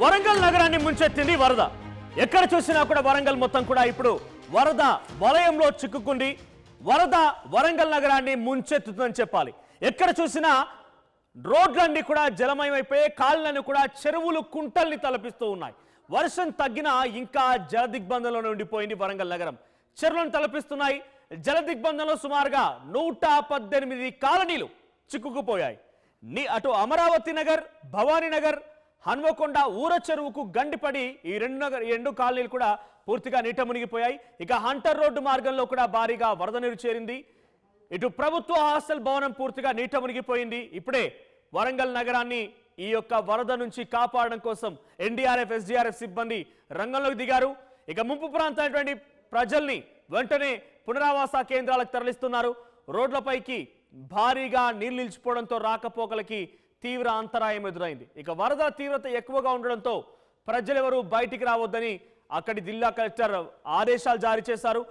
వరంగల్ నగరాన్ని ముంచెత్తింది వరద. ఎక్కడ చూసినా కూడా వరంగల్ మొత్తం కూడా ఇప్పుడు వరద వలయంలో చిక్కుకుంది. వరద వరంగల్ నగరాన్ని ముంచెత్తుతుందని చెప్పాలి. ఎక్కడ చూసినా రోడ్లన్నీ కూడా జలమయమైపోయి కాళ్ళను కూడా చెరువులు కుంటల్ని తలపిస్తూ ఉన్నాయి. వర్షం తగ్గినా ఇంకా జల దిగ్బంధంలోనే ఉండిపోయింది వరంగల్ నగరం. చెరువులను తలపిస్తున్నాయి. జల దిగ్బంధంలో సుమారుగా 118 కాలనీలు చిక్కుకుపోయాయి. అటు అమరావతి నగర్, భవానీ నగర్, హన్మకొండ ఊర చెరువుకు గండిపడి ఈ రెండు కాలనీలు కూడా పూర్తిగా నీట మునిగిపోయాయి. ఇక హంటర్ రోడ్డు మార్గంలో కూడా భారీగా వరద నీరు చేరింది. ఇటు ప్రభుత్వ హాస్టల్ భవనం పూర్తిగా నీట మునిగిపోయింది. ఇప్పుడే వరంగల్ నగరాన్ని ఈ యొక్క వరద నుంచి కాపాడడం కోసం ఎన్డీఆర్ఎఫ్, ఎస్డీఆర్ఎఫ్ సిబ్బంది రంగంలోకి దిగారు. ఇక ముంపు ప్రాంతాలైనటువంటి ప్రజల్ని వెంటనే పునరావాస కేంద్రాలకు తరలిస్తున్నారు. రోడ్లపైకి భారీగా నీళ్లు నిలిచిపోవడంతో రాకపోకలకి తీవ్ర అంతరాయం ఎదురైంది. ఇక వరద తీవ్రత ఎక్కువగా ఉండడంతో ప్రజలెవరూ బయటికి రావద్దని అక్కడి జిల్లా కలెక్టర్ ఆదేశాలు జారీ చేశారు.